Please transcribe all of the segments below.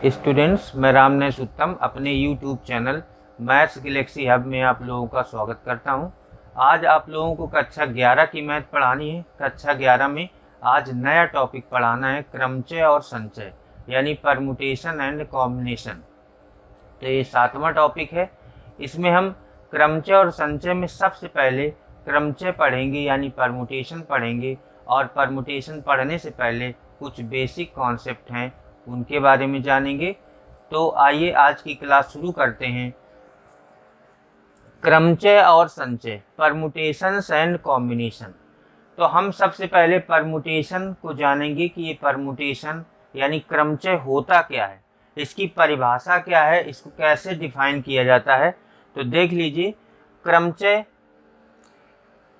Students, मैं रामनेश उत्तम अपने YouTube channel maths Galaxy hub में आप लोगों का स्वागत करता हूं। आज आप लोगों को कक्षा 11 की मैथ पढ़ानी है। कक्षा 11 में आज नया टॉपिक पढ़ाना है, क्रमचय और संचय यानी परमुटेशन एंड कॉम्बिनेशन। तो ये 7वां टॉपिक है। इसमें हम क्रमचय और संचय में सबसे पहले क्रमचय पढ़ेंगे यानी परमुटेशन पढ़ेंगे, और परमुटेशन पढ़ने से पहले कुछ बेसिक कॉन्सेप्ट हैं उनके बारे में जानेंगे। तो आइए आज की क्लास शुरू करते हैं। क्रमचय और संचय, परमुटेशंस एंड कॉम्बिनेशन। तो हम सबसे पहले परमुटेशन को जानेंगे कि ये परमुटेशन यानी क्रमचय होता क्या है, इसकी परिभाषा क्या है, इसको कैसे डिफाइन किया जाता है। तो देख लीजिए, क्रमचय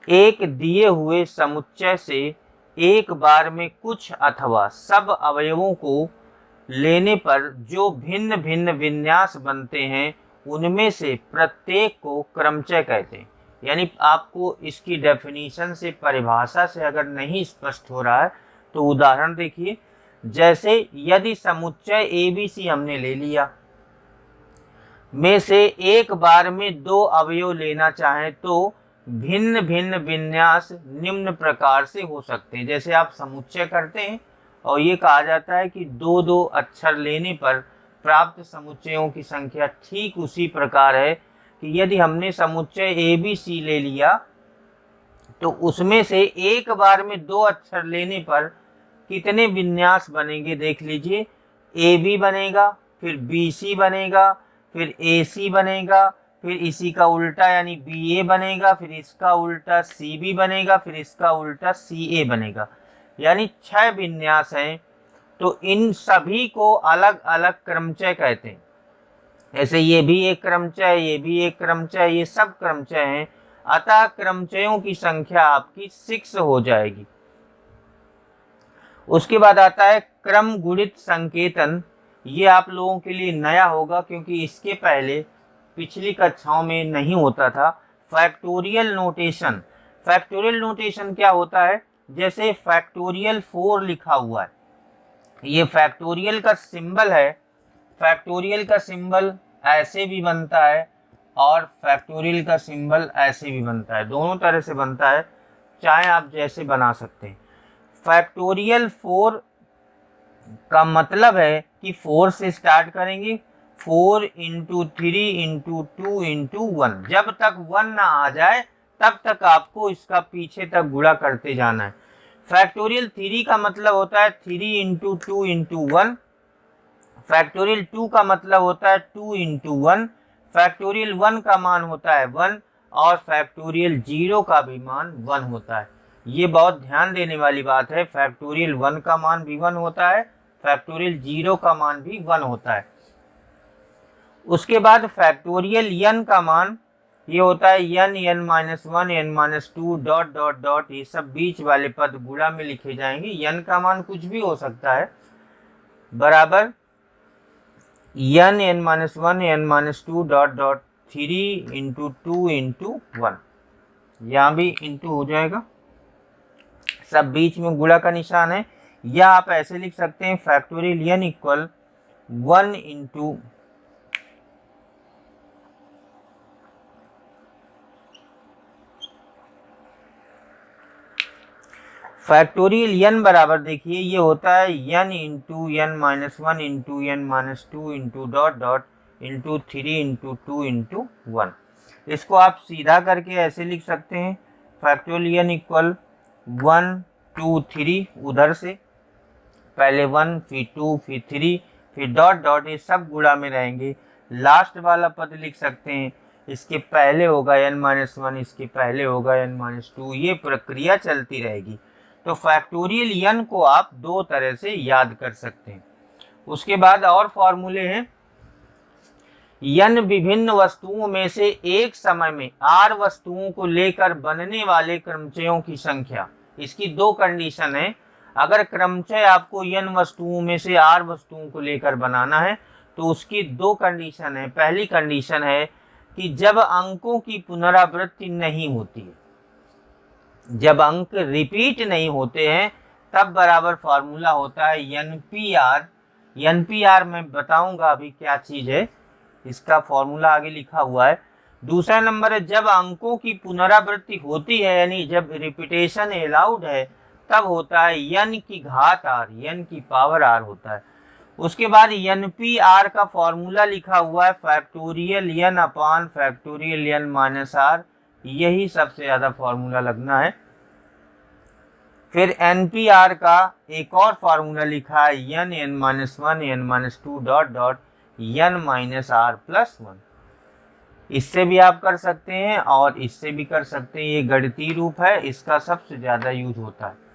एक दिए हुए समुच्चय से एक बार में कुछ अथवा सब अवयवों को लेने पर जो भिन्न भिन्न विन्यास बनते हैं उनमें से प्रत्येक को क्रमचय कहते हैं। यानी आपको इसकी डेफिनेशन से, परिभाषा से अगर नहीं स्पष्ट हो रहा है तो उदाहरण देखिए। जैसे यदि समुच्चय ABC हमने ले लिया, में से एक बार में दो अवयव लेना चाहें तो भिन्न भिन्न विन्यास निम्न प्रकार से हो सकते हैं। जैसे आप समुच्चय करते हैं और ये कहा जाता है कि दो दो अक्षर लेने पर प्राप्त समुच्चयों की संख्या ठीक उसी प्रकार है कि यदि हमने समुच्चय ABC ले लिया तो उसमें से एक बार में दो अक्षर लेने पर कितने विन्यास बनेंगे। देख लीजिए, AB बनेगा, फिर BC बनेगा, फिर AC बनेगा, फिर इसी का उल्टा यानी BA बनेगा, फिर इसका उल्टा CB बनेगा, फिर इसका उल्टा CA बनेगा। यानी 6 विन्यास हैं। तो इन सभी को अलग अलग क्रमचय कहते हैं। ऐसे ये भी एक क्रमचय, ये भी एक क्रमचय, ये सब क्रमचय हैं। अतः क्रमचयों की संख्या आपकी 6 हो जाएगी। उसके बाद आता है क्रम गुणित संकेतन। ये आप लोगों के लिए नया होगा क्योंकि इसके पहले पिछली कक्षाओं में नहीं होता था। Factorial notation. फैक्टोरियल नोटेशन क्या होता है? जैसे फैक्टोरियल 4 लिखा हुआ है, ये फैक्टोरियल का सिंबल है। फैक्टोरियल का सिंबल ऐसे भी बनता है और फैक्टोरियल का सिंबल ऐसे भी बनता है, दोनों तरह से बनता है, चाहे आप जैसे बना सकते हैं। फैक्टोरियल 4 का मतलब है कि 4 से स्टार्ट करेंगे, 4 इंटू 3 इंटू 2 इंटू 1। जब तक 1 ना आ जाए तब तक आपको इसका पीछे तक गुणा करते जाना है। फैक्टोरियल 3 का मतलब होता है 3 इंटू 2 इंटू 1। फैक्टोरियल 2 का मतलब होता है 2 इंटू 1। फैक्टोरियल 1 का मान होता है 1 और फैक्टोरियल 0 का भी मान 1 होता है। ये बहुत ध्यान देने वाली बात है। फैक्टोरियल 1 का मान भी 1 होता है, फैक्टोरियल 0 का मान भी 1 होता है। उसके बाद फैक्टोरियल n का मान ये होता है n, n-1, n-2 dot dot dot, ये सब बीच वाले पद गुणा में लिखे जाएंगे। n का मान कुछ भी हो सकता है, बराबर n, n-1, n-2 dot dot 3 into 2 into 1। यहाँ भी इंटू हो जाएगा, सब बीच में गुणा का निशान है। या आप ऐसे लिख सकते हैं factorial n equal 1 into factorial n बराबर, देखिए ये होता है n into n-1 into n-2 into dot dot into 3 into 2 into 1। इसको आप सीधा करके ऐसे लिख सकते हैं फैक्टोरियल n इक्वल 1 2 3, उधर से पहले 1 फिर 2 फिर 3 फिर डॉट डॉट, ये सब गुणा में रहेंगे। लास्ट वाला पद लिख सकते हैं, इसके पहले होगा n-1, इसके पहले होगा n-2, ये प्रक्रिया चलती रहेगी। तो फैक्टोरियल n को आप दो तरह से याद कर सकते हैं। उसके बाद और फॉर्मूले हैं। n विभिन्न वस्तुओं में से एक समय में r वस्तुओं को लेकर बनने वाले क्रमचयों की संख्या। इसकी दो कंडीशन है। अगर क्रमचय आपको n वस्तुओं में से r वस्तुओं को लेकर बनाना है तो उसकी दो कंडीशन है। पहली कंडीशन है कि जब अंकों की पुनरावृत्ति नहीं होती है, जब अंक रिपीट नहीं होते हैं, तब बराबर फॉर्मूला होता है NPR NPR मैं बताऊंगा अभी क्या चीज़ है, इसका फॉर्मूला आगे लिखा हुआ है। दूसरा नंबर है जब अंकों की पुनरावृत्ति होती है, यानी जब रिपीटेशन अलाउड है, तब होता है n की घात r, n की पावर r होता है। उसके बाद NPR का फॉर्मूला लिखा हुआ है factorial n upon factorial n minus r, यही सबसे ज़्यादा फॉर्मूला लगना है। फिर NPR का एक और फार्मूला लिखा है n minus 1 n minus 2 dot dot n minus r plus 1। इससे भी आप कर सकते हैं और इससे भी कर सकते हैं, ये गणितीय रूप है, इसका सबसे ज़्यादा यूज होता है।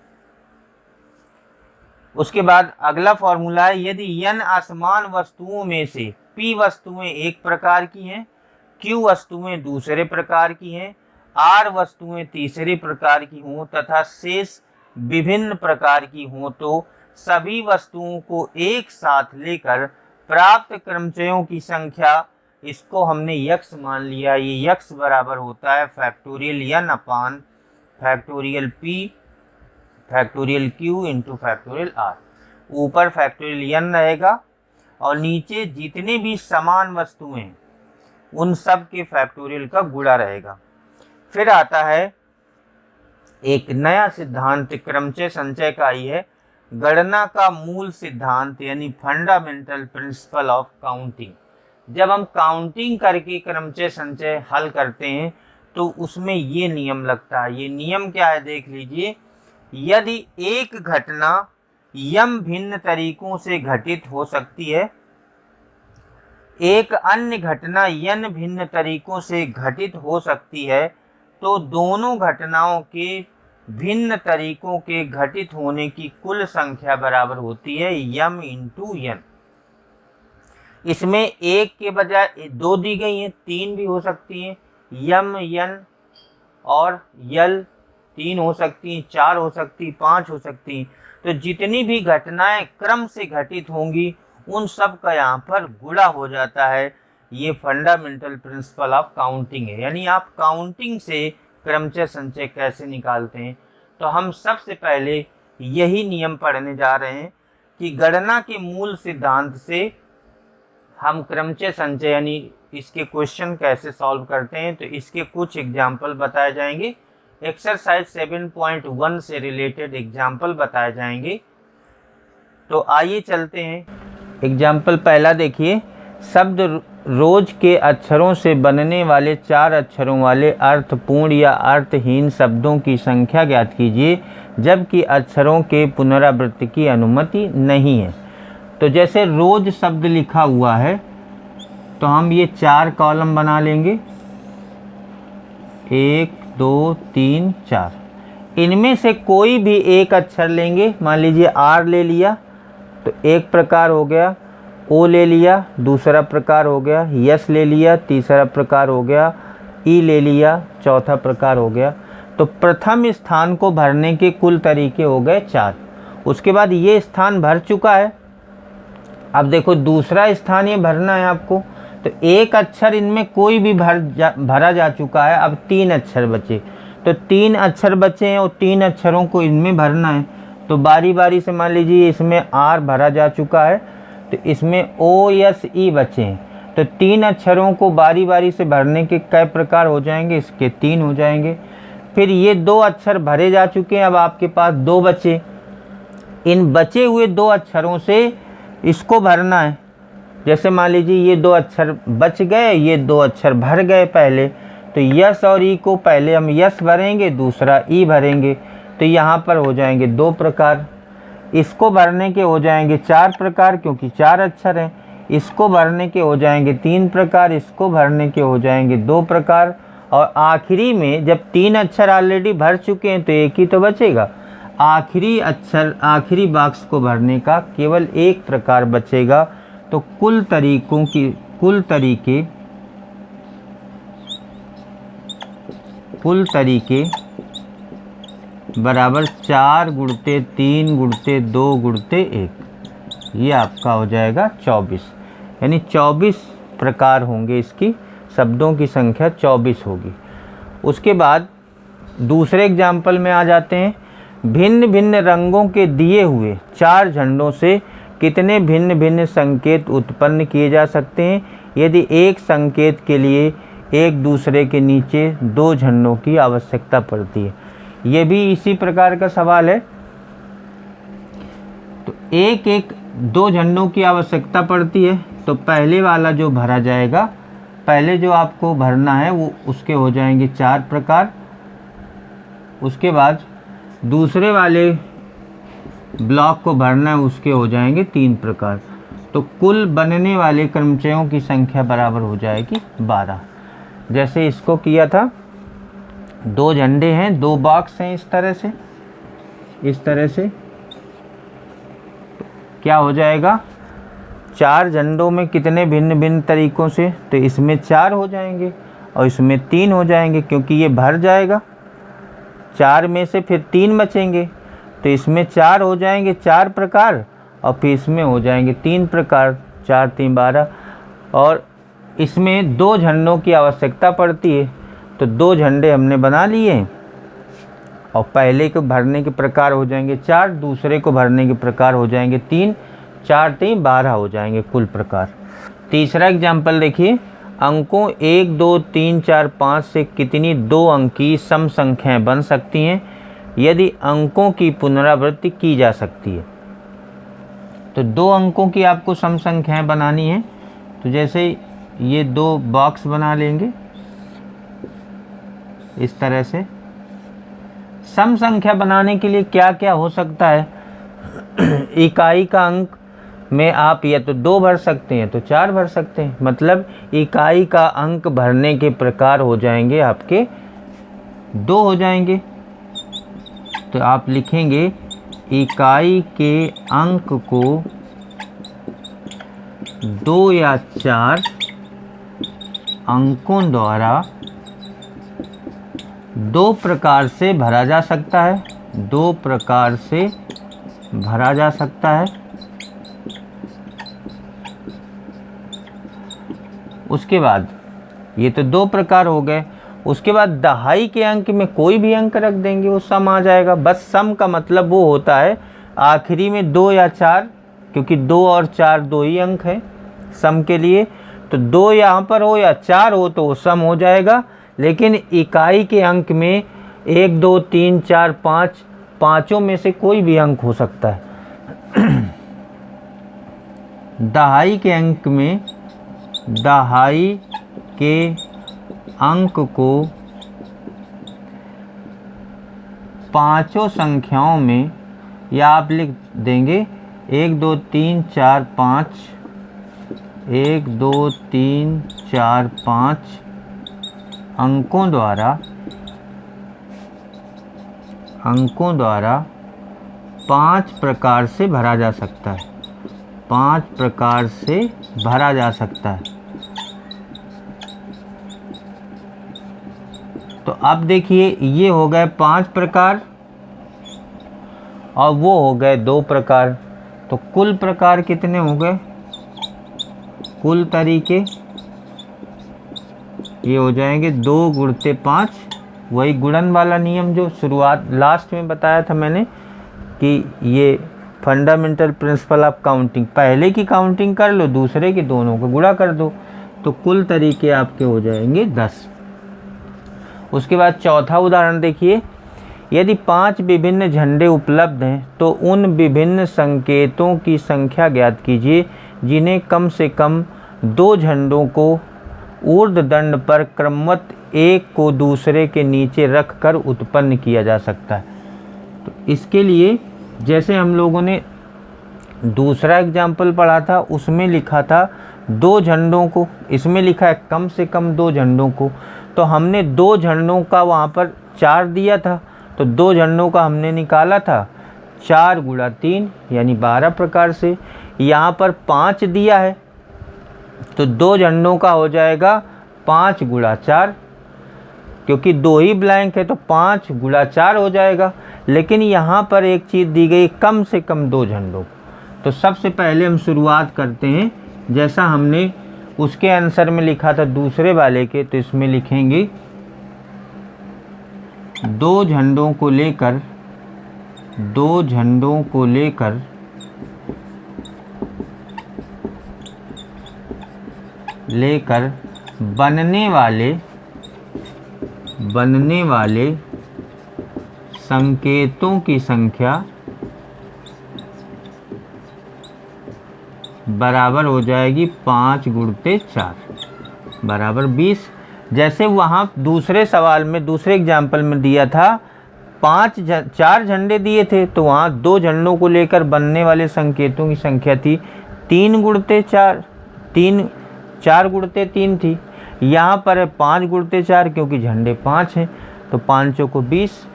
उसके बाद अगला फॉर्मूला है यदि n असमान वस्तुओं में से p वस्तुएं एक प्रकार की हैं, q वस्तुएं दूसरे प्रकार की हैं, r वस्तुएं तीसरे प्रकार की हों तथा शेष विभिन्न प्रकार की हों, तो सभी वस्तुओं को एक साथ लेकर प्राप्त क्रमचयों की संख्या, इसको हमने यक्स मान लिया, ये यक्स बराबर होता है factorial n upon factorial p factorial q into factorial r। ऊपर फैक्टोरियल n रहेगा और नीचे जितने भी समान वस्तुएं उन सब के फैक्टोरियल का गुणा रहेगा। फिर आता है एक नया सिद्धांत क्रमचय संचय का ही है, गणना का मूल सिद्धांत यानी फंडामेंटल प्रिंसिपल ऑफ काउंटिंग। जब हम काउंटिंग करके क्रमचय संचय हल करते हैं तो उसमें ये नियम लगता है। ये नियम क्या है देख लीजिए, यदि एक घटना यम भिन्न तरीकों से घटित हो सकती है, एक अन्य घटना n भिन्न तरीकों से घटित हो सकती है, तो दोनों घटनाओं के भिन्न तरीकों के घटित होने की कुल संख्या बराबर होती है यम इंटू n। इसमें एक के बजाय दो दी गई हैं, तीन भी हो सकती हैं, यम n और यल तीन हो सकती हैं, चार हो सकती, पांच हो सकती हैं। तो जितनी भी घटनाएं क्रम से घटित होंगी उन सब का यहाँ पर गुणा हो जाता है। ये फंडामेंटल प्रिंसिपल ऑफ काउंटिंग है। यानी आप काउंटिंग से क्रमचय संचय कैसे निकालते हैं, तो हम सबसे पहले यही नियम पढ़ने जा रहे हैं कि गणना के मूल सिद्धांत से हम क्रमचय संचय यानी इसके क्वेश्चन कैसे सॉल्व करते हैं। तो इसके कुछ एग्जाम्पल बताए जाएंगे, एक्सरसाइज 7.1 से रिलेटेड एग्जाम्पल बताए जाएंगे। तो आइए चलते हैं। एग्जाम्पल पहला देखिए, शब्द रोज के अक्षरों से बनने वाले 4 अक्षरों वाले अर्थपूर्ण या अर्थहीन शब्दों की संख्या ज्ञात कीजिए जबकि अक्षरों के पुनरावृत्ति की अनुमति नहीं है। तो जैसे रोज शब्द लिखा हुआ है तो हम ये 4 कॉलम बना लेंगे, 1 2 3 4। इनमें से कोई भी एक अक्षर लेंगे, मान लीजिए आर ले लिया तो एक प्रकार हो गया, ओ ले लिया दूसरा प्रकार हो गया, यस ले लिया तीसरा प्रकार हो गया, ई ले लिया चौथा प्रकार हो गया। तो प्रथम स्थान को भरने के कुल तरीके हो गए 4। उसके बाद ये स्थान भर चुका है, अब देखो दूसरा स्थान ये भरना है आपको। तो एक अक्षर इनमें कोई भी भरा जा चुका है, अब 3 अक्षर बचे। तो 3 अक्षर बचे हैं और 3 अक्षरों को इनमें भरना है। तो बारी बारी से मान लीजिए इसमें आर भरा जा चुका है तो इसमें ओ यस ई बचे हैं। तो 3 अक्षरों को बारी बारी से भरने के कई प्रकार हो जाएंगे, इसके 3 हो जाएंगे। फिर ये 2 अक्षर भरे जा चुके हैं, अब आपके पास 2 बचे। इन बचे हुए 2 अक्षरों से इसको भरना है। जैसे मान लीजिए ये 2 अक्षर बच गए, ये 2 अक्षर भर गए पहले, तो यस और ई को पहले हम यस भरेंगे, दूसरा ई भरेंगे। तो यहाँ पर हो जाएंगे 2 प्रकार। इसको भरने के हो जाएंगे 4 प्रकार क्योंकि 4 अक्षर हैं। इसको भरने के हो जाएंगे 3 प्रकार, इसको भरने के हो जाएंगे 2 प्रकार। और आखिरी में जब 3 अक्षर ऑलरेडी भर चुके हैं तो एक ही तो बचेगा। आखिरी अक्षर आखिरी बॉक्स को भरने का केवल 1 प्रकार बचेगा। तो कुल तरीके बराबर 4 गुणते 3 गुणते 2 गुणते 1, ये आपका हो जाएगा 24। यानी 24 प्रकार होंगे, इसकी शब्दों की संख्या 24 होगी। उसके बाद दूसरे एग्जाम्पल में आ जाते हैं। भिन्न भिन्न रंगों के दिए हुए 4 झंडों से कितने भिन्न भिन्न संकेत उत्पन्न किए जा सकते हैं यदि एक संकेत के लिए एक दूसरे के नीचे दो झंडों की आवश्यकता पड़ती है। ये भी इसी प्रकार का सवाल है। तो एक एक दो झंडों की आवश्यकता पड़ती है, तो पहले वाला जो भरा जाएगा, पहले जो आपको भरना है वो उसके हो जाएंगे 4 प्रकार। उसके बाद दूसरे वाले ब्लॉक को भरना है, उसके हो जाएंगे 3 प्रकार। तो कुल बनने वाले क्रमचयों की संख्या बराबर हो जाएगी 12। जैसे इसको किया था, 2 झंडे हैं, 2 बॉक्स हैं, इस तरह से क्या हो जाएगा, 4 झंडों में कितने भिन्न भिन्न तरीक़ों से, तो इसमें 4 हो जाएंगे और इसमें 3 हो जाएंगे, क्योंकि ये भर जाएगा। 4 में से फिर 3 बचेंगे, तो इसमें 4 हो जाएंगे 4 प्रकार और फिर इसमें हो जाएंगे 3 प्रकार, 4 3 12। और इसमें 2 झंडों की आवश्यकता पड़ती है, तो 2 झंडे हमने बना लिए और पहले को भरने के प्रकार हो जाएंगे 4, दूसरे को भरने के प्रकार हो जाएंगे 3, 4 3 12 हो जाएंगे कुल प्रकार। तीसरा एग्जाम्पल देखिए, अंकों 1 2 3 4 5 से कितनी 2 अंकी सम संख्याएं बन सकती हैं यदि अंकों की पुनरावृत्ति की जा सकती है। तो 2 अंकों की आपको सम संख्याएं बनानी है। तो जैसे ये 2 बॉक्स बना लेंगे इस तरह से। सम संख्या बनाने के लिए क्या क्या हो सकता है, इकाई का अंक में आप या तो 2 भर सकते हैं तो 4 भर सकते हैं, मतलब इकाई का अंक भरने के प्रकार हो जाएंगे आपके 2 हो जाएंगे। तो आप लिखेंगे इकाई के अंक को 2 या 4 अंकों द्वारा 2 प्रकार से भरा जा सकता है, 2 प्रकार से भरा जा सकता है। उसके बाद ये तो 2 प्रकार हो गए। उसके बाद दहाई के अंक में कोई भी अंक रख देंगे, वो सम आ जाएगा। बस सम का मतलब वो होता है आखिरी में 2 या 4, क्योंकि 2 और 4 2 ही अंक हैं सम के लिए। तो 2 यहाँ पर हो या 4 हो तो वो सम हो जाएगा। लेकिन इकाई के अंक में 1 2 3 4 5 पाँचों में से कोई भी अंक हो सकता है। दहाई के अंक में दहाई के अंक को पाँचों संख्याओं में, या आप लिख देंगे 1 2 3 4 5, 1 2 3 4 5 अंकों द्वारा 5 प्रकार से भरा जा सकता है, 5 प्रकार से भरा जा सकता है। तो अब देखिए ये हो गए 5 प्रकार और वो हो गए 2 प्रकार। तो कुल प्रकार कितने हो गए, कुल तरीके ये हो जाएंगे 2 गुणते 5। वही गुणन वाला नियम जो शुरुआत लास्ट में बताया था मैंने कि ये फंडामेंटल प्रिंसिपल ऑफ काउंटिंग, पहले की काउंटिंग कर लो, दूसरे की दोनों को गुणा कर दो, तो कुल तरीके आपके हो जाएंगे 10। उसके बाद चौथा उदाहरण देखिए, यदि 5 विभिन्न झंडे उपलब्ध हैं तो उन विभिन्न संकेतों की संख्या ज्ञात कीजिए जिन्हें कम से कम 2 झंडों को ऊर्ध्वदंड पर क्रमवत एक को दूसरे के नीचे रखकर उत्पन्न किया जा सकता है। तो इसके लिए जैसे हम लोगों ने दूसरा एग्जाम्पल पढ़ा था उसमें लिखा था 2 झंडों को, इसमें लिखा है कम से कम 2 झंडों को। तो हमने 2 झंडों का वहाँ पर 4 दिया था, तो 2 झंडों का हमने निकाला था 4 गुणा 3 यानी 12 प्रकार से। यहाँ पर 5 दिया है तो 2 झंडों का हो जाएगा 5 गुणा 4, क्योंकि 2 ही ब्लैंक है तो 5 गुणा 4 हो जाएगा। लेकिन यहाँ पर एक चीज़ दी गई कम से कम 2 झंडों। तो सबसे पहले हम शुरुआत करते हैं जैसा हमने उसके आंसर में लिखा था दूसरे वाले के, तो इसमें लिखेंगे 2 झंडों को लेकर लेकर बनने वाले संकेतों की संख्या बराबर हो जाएगी 5 गुणित 4 बराबर 20। जैसे वहाँ दूसरे सवाल में, दूसरे एग्जाम्पल में दिया था 4 झंडे दिए थे, तो वहाँ 2 झंडों को लेकर बनने वाले संकेतों की संख्या थी 3 गुणित 4, 4 गुणित 3 थी। यहाँ पर है 5 गुणित 4 क्योंकि झंडे 5 हैं, तो 5 को 20।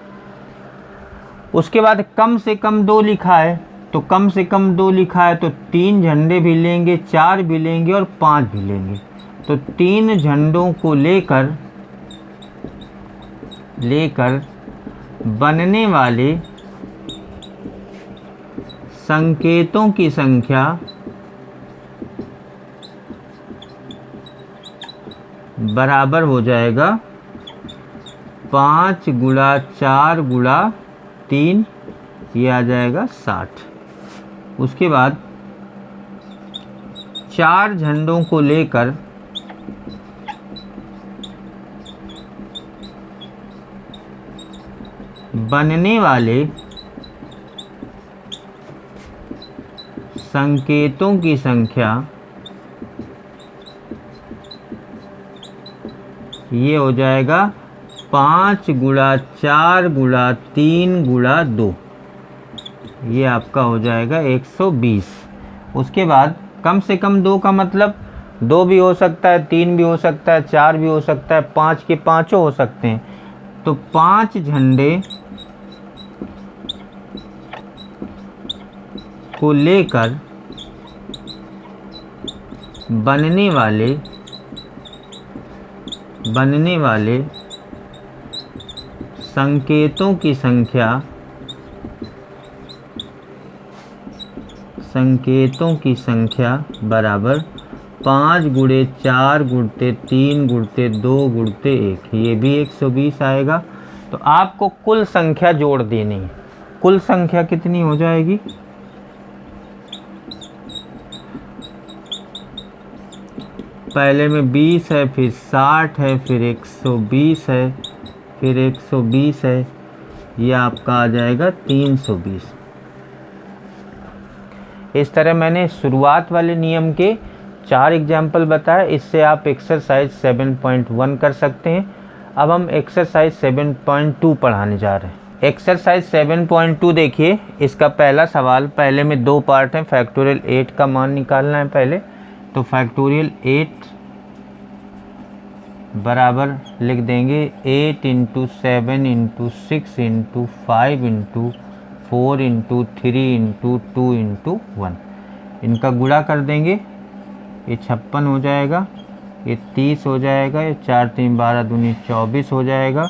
उसके बाद कम से कम 2 लिखा है, तो कम से कम 2 लिखा है तो 3 झंडे भी लेंगे, 4 भी लेंगे और 5 भी लेंगे। तो 3 झंडों को लेकर बनने वाले संकेतों की संख्या बराबर हो जाएगा 5 गुणा 4 गुणा 3, ये आ जाएगा 60। उसके बाद 4 झंडों को लेकर बनने वाले संकेतों की संख्या ये हो जाएगा 5 गुणा 4 गुणा 3 गुणा 2, ये आपका हो जाएगा 120। उसके बाद कम से कम 2 का मतलब 2 भी हो सकता है, 3 भी हो सकता है, 4 भी हो सकता है, 5 के 5 हो सकते हैं। तो 5 झंडे को लेकर बनने वाले संकेतों की संख्या बराबर 5 गुणे 4 गुणते 3 गुणते 2 गुणते 1, ये भी 120 आएगा। तो आपको कुल संख्या जोड़ देनी है। कुल संख्या कितनी हो जाएगी? पहले में 20 है, फिर 60 है, फिर 120 है, फिर 120 है, ये आपका आ जाएगा 320। इस तरह मैंने शुरुआत वाले नियम के 4 एग्जाम्पल बताए। इससे आप एक्सरसाइज 7.1 कर सकते हैं। अब हम एक्सरसाइज 7.2 पढ़ाने जा रहे हैं। एक्सरसाइज 7.2 देखिए, इसका पहला सवाल, पहले में 2 पार्ट हैं। फैक्टोरियल 8 का मान निकालना है पहले, तो फैक्टोरियल 8 बराबर लिख देंगे 8 × 7 × 6 × 5 × 4 × 3 × 2 × 1। इनका गुणा कर देंगे, ये 56 हो जाएगा, ये 30 हो जाएगा, ये 4 3 12 दूनी 24 हो जाएगा।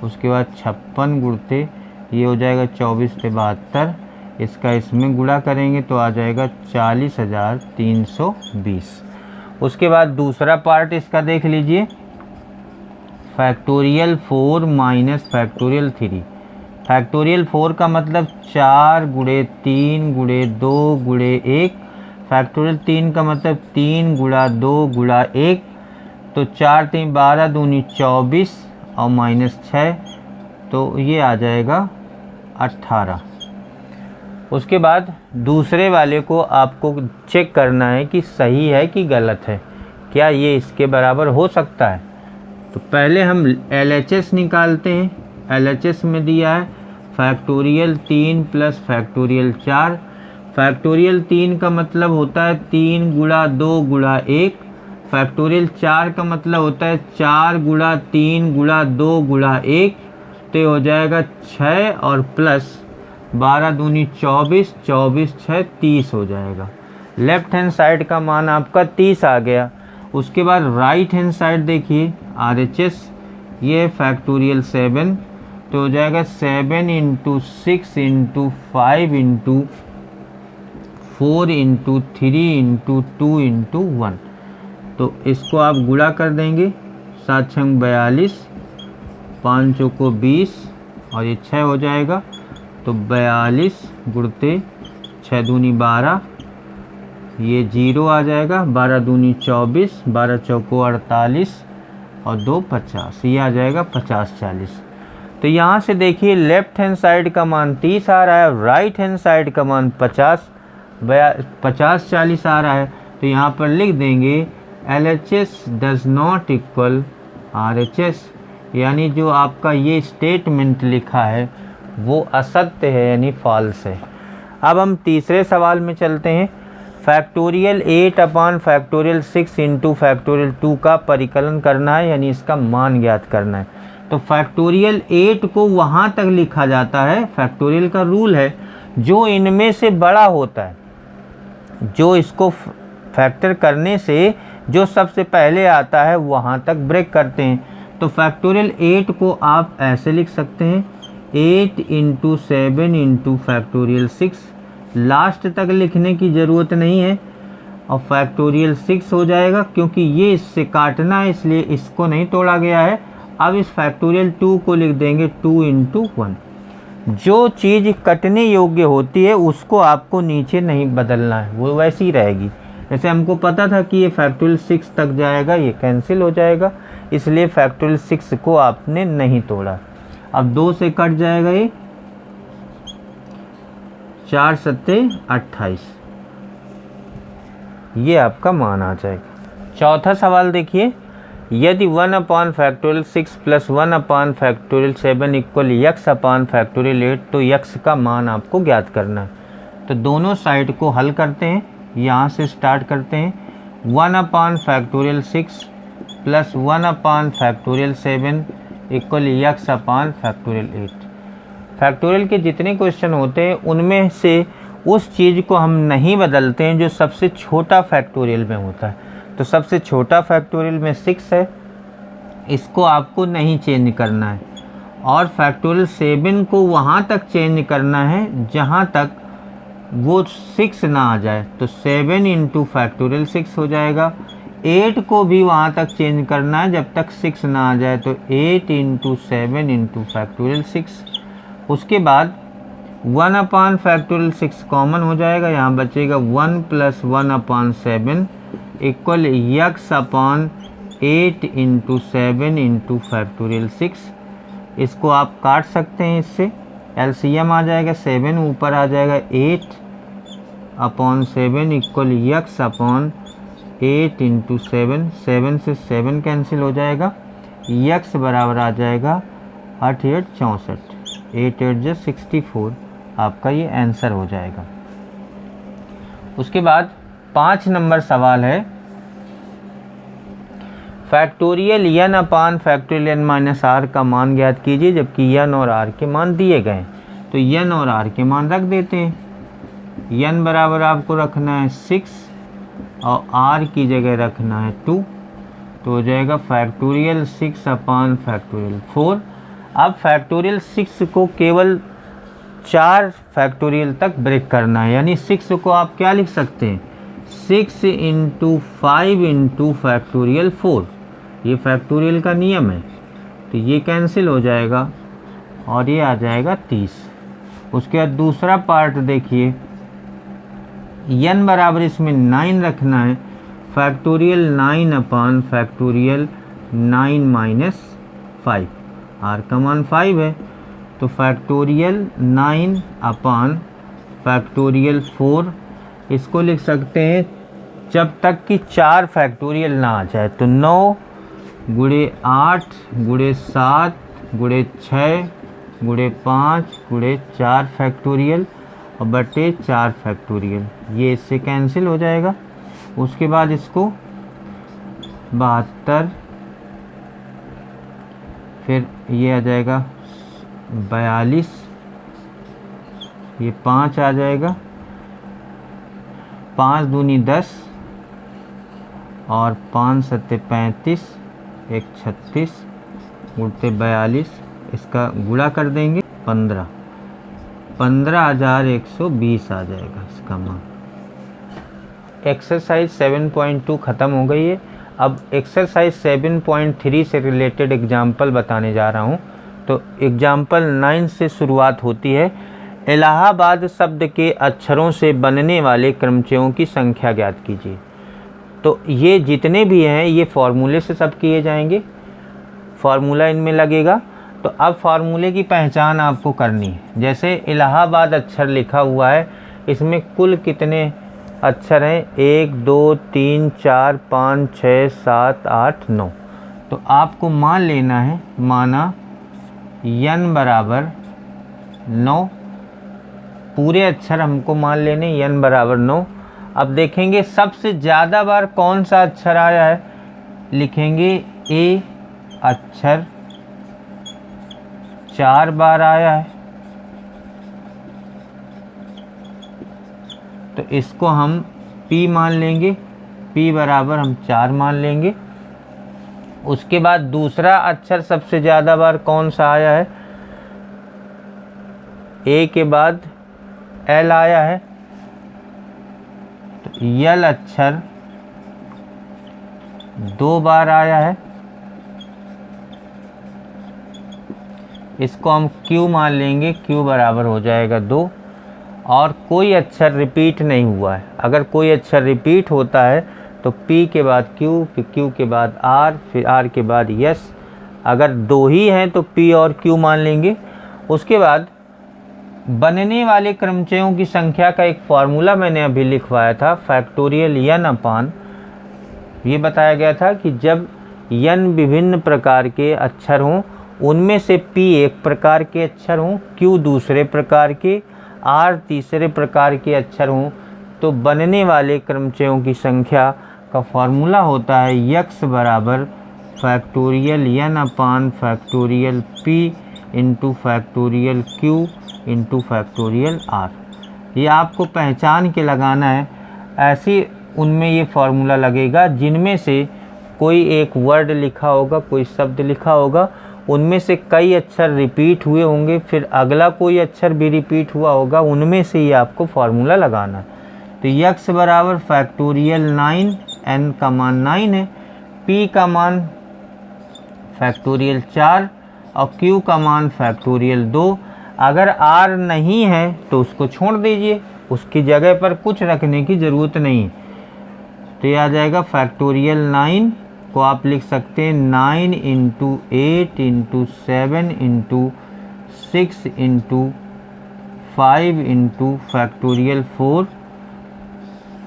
उसके बाद 56 गुणते ये हो जाएगा 24 से 72, इसका इसमें गुणा करेंगे तो आ जाएगा 40,320। उसके बाद दूसरा पार्ट इसका देख लीजिए, फैक्टोरियल 4 माइनस फैक्टोरियल 3। फैक्टोरियल 4 का मतलब 4 गुणे 3 गुणे 2 गुणे 1। फैक्टोरियल 3 का मतलब 3 गुणा 2 गुणा 1। तो 4 3 12 दूनी 24 और माइनस 6, तो ये आ जाएगा 18। उसके बाद दूसरे वाले को आपको चेक करना है कि सही है कि गलत है, क्या ये इसके बराबर हो सकता है। तो पहले हम LHS निकालते हैं। LHS में दिया है फैक्टोरियल 3 प्लस फैक्टोरियल 4। फैक्टोरियल 3 का मतलब होता है 3 गुणा 2 गुणा 1। फैक्टोरियल 4 का मतलब होता है 4 गुणा 3 गुणा 2 गुणा 1। तो ये हो जाएगा 6 और प्लस 12 दूनी 24, 24 6 30 हो जाएगा। लेफ्ट हैंड साइड का मान आपका 30 आ गया। उसके बाद राइट हैंड साइड देखिए RHS, ये फैक्टोरियल 7, तो हो जाएगा 7 × 6 × 5 × 4 × 3 × 2 × 1। तो इसको आप गुणा कर देंगे, 7 6 42, 5 को 20 और ये 6 हो जाएगा। तो 42 गुणते 6 दूनी 12, ये 0 आ जाएगा, 12 दूनी 24, 12 चौको 48 और 2 50, ये आ जाएगा 50 40। तो यहाँ से देखिए लेफ्ट हैंड साइड का मान 30 आ रहा है, राइट हैंड साइड का मान 50 40 आ रहा है। तो यहाँ पर लिख देंगे LHS does not equal RHS, यानी जो आपका ये स्टेटमेंट लिखा है वो असत्य है, यानी फॉल्स है। अब हम तीसरे सवाल में चलते हैं। फैक्टोरियल 8 अपान फैक्टोरियल 6 इंटू फैक्टोरियल 2 का परिकलन करना है, यानी इसका मान ज्ञात करना है। तो फैक्टोरियल 8 को वहाँ तक लिखा जाता है, फैक्टोरियल का रूल है, जो इनमें से बड़ा होता है, जो इसको फैक्टर करने से जो सबसे पहले आता है वहाँ तक ब्रेक करते हैं। तो फैक्टोरियल 8 को आप ऐसे लिख सकते हैं 8 इंटू 7 इंटू फैक्टोरियल 6, लास्ट तक लिखने की ज़रूरत नहीं है, और फैक्टोरियल 6 हो जाएगा, क्योंकि ये इससे काटना है इसलिए इसको नहीं तोड़ा गया है। अब इस फैक्टोरियल 2 को लिख देंगे 2 इंटू 1। जो चीज़ कटने योग्य होती है उसको आपको नीचे नहीं बदलना है, वो वैसी ही रहेगी। जैसे हमको पता था कि ये फैक्टोरियल 6 तक जाएगा, ये कैंसिल हो जाएगा, इसलिए फैक्टोरियल 6 को आपने नहीं तोड़ा। अब 2 से कट जाएगा, ये 4 सत्ते 28, ये आपका मान आ जाएगा। चौथा सवाल देखिए, यदि 1 अपान फैक्टोरियल 6 प्लस 1 अपान फैक्टोरियल 7 इक्वल x अपान फैक्टोरियल 8, तो x का मान आपको ज्ञात करना है। तो दोनों साइड को हल करते हैं, यहाँ से स्टार्ट करते हैं। 1 अपान फैक्टोरियल 6 प्लस 1 अपान फैक्टोरियल 7 इक्वल x अपान फैक्टोरियल 8। फैक्टोरियल के जितने क्वेश्चन होते हैं उनमें से उस चीज़ को हम नहीं बदलते हैं जो सबसे छोटा फैक्टोरियल में होता है। तो सबसे छोटा फैक्टोरियल में 6 है, इसको आपको नहीं चेंज करना है, और फैक्टोरियल 7 को वहाँ तक चेंज करना है जहाँ तक वो 6 ना आ जाए। तो 7 इंटू फैक्टोरियल 6 हो जाएगा। 8 को भी वहाँ तक चेंज करना है जब तक 6 ना आ जाए, तो 8 इंटू 7 इंटू फैक्टोरियल 6। उसके बाद 1 अपान फैक्टोरियल 6 कॉमन हो जाएगा, यहाँ बचेगा 1 प्लस 1 अपान 7 इक्वल x अपान 8 इंटू 7 इंटू फैक्टोरियल 6। इसको आप काट सकते हैं, इससे LCM आ जाएगा, 7 ऊपर आ जाएगा 8 upon 7 equal x upon 8 into 7, 7 से 7 कैंसिल हो जाएगा, x बराबर आ जाएगा 8 8 64, 8 8 जो 64, आपका ये आंसर हो जाएगा। उसके बाद 5 नंबर सवाल है, factorial n upon factorial n minus r का मान ज्ञात कीजिए, जबकि n और r के मान दिए गए। तो n और r के मान रख देते हैं। n बराबर आपको रखना है 6 और r की जगह रखना है 2, तो हो जाएगा फैक्टोरियल 6 अपान फैक्टोरियल 4। अब फैक्टोरियल 6 को केवल 4 फैक्टोरियल तक ब्रेक करना है, यानी 6 को आप क्या लिख सकते हैं 6 इंटू 5 इंटू फैक्टोरियल 4, ये फैक्टोरियल का नियम है। तो ये कैंसिल हो जाएगा और ये आ जाएगा 30। उसके बाद दूसरा पार्ट देखिए, n बराबर इसमें 9 रखना है, factorial 9 upon factorial 9 minus 5, r का मान 5 है, तो फैक्टोरियल 9 अपान फैक्टोरियल 4, इसको लिख सकते हैं जब तक कि 4 फैक्टोरियल ना आ जाए। तो 9 गुणे 8 गुणे 7 गुणे 6 गुणे 5 गुणे 4 फैक्टोरियल और बटे 4 फैक्टोरियल, ये इससे कैंसिल हो जाएगा। उसके बाद इसको 72, फिर ये आ जाएगा 42, ये 5 आ जाएगा, 5 दूनी 10 और 5 सत्ते 35, 1 36 उल्टे 42, इसका गुणा कर देंगे 15, 15,120 आ जाएगा इसका मान। एक्सरसाइज 7.2 ख़त्म हो गई है। अब एक्सरसाइज 7.3 से रिलेटेड एग्जाम्पल बताने जा रहा हूँ। तो एग्जाम्पल 9 से शुरुआत होती है। इलाहाबाद शब्द के अक्षरों से बनने वाले क्रमचयों की संख्या ज्ञात कीजिए। तो ये जितने भी हैं ये फार्मूले से सब किए जाएंगे, फार्मूला इनमें लगेगा। तो अब फार्मूले की पहचान आपको करनी है। जैसे इलाहाबाद अक्षर लिखा हुआ है, इसमें कुल कितने अक्षर हैं? 1 2 3 4 5 6 7 8 9। तो आपको मान लेना है, माना n बराबर 9, पूरे अक्षर हमको मान लेने n बराबर 9। अब देखेंगे सबसे ज़्यादा बार कौन सा अक्षर आया है, लिखेंगे ए अक्षर 4 बार आया है, तो इसको हम P मान लेंगे, P बराबर हम 4 मान लेंगे। उसके बाद दूसरा अक्षर सबसे ज़्यादा बार कौन सा आया है, ए के बाद L आया है, तो L अक्षर 2 बार आया है, इसको हम Q मान लेंगे, Q बराबर हो जाएगा 2। और कोई अक्षर रिपीट नहीं हुआ है। अगर कोई अक्षर रिपीट होता है तो P के बाद Q, फिर Q के बाद R, फिर R के बाद S। अगर 2 ही हैं तो P और Q मान लेंगे। उसके बाद बनने वाले क्रमचयों की संख्या का एक फार्मूला मैंने अभी लिखवाया था, फैक्टोरियल n अपान, ये बताया गया था कि जब n विभिन्न प्रकार के अक्षर हों, उनमें से P एक प्रकार के अक्षर हों, Q दूसरे प्रकार के, R तीसरे प्रकार के अक्षर हों, तो बनने वाले क्रमचयों की संख्या का फार्मूला होता है x बराबर factorial n upon factorial P into factorial Q into factorial R। ये आपको पहचान के लगाना है। ऐसे उनमें ये फार्मूला लगेगा जिनमें से कोई एक वर्ड लिखा होगा, कोई शब्द लिखा होगा, उनमें से कई अक्षर रिपीट हुए होंगे, फिर अगला कोई अक्षर भी रिपीट हुआ होगा, उनमें से ये आपको फार्मूला लगाना है। तो x बराबर फैक्टोरियल 9, n का मान 9 है, p का मान फैक्टोरियल 4 और q का मान फैक्टोरियल 2। अगर r नहीं है तो उसको छोड़ दीजिए, उसकी जगह पर कुछ रखने की ज़रूरत नहीं है। तो ये आ जाएगा फैक्टोरियल 9 को आप लिख सकते हैं 9 into 8 into 7 into 6 into 5 into factorial 4।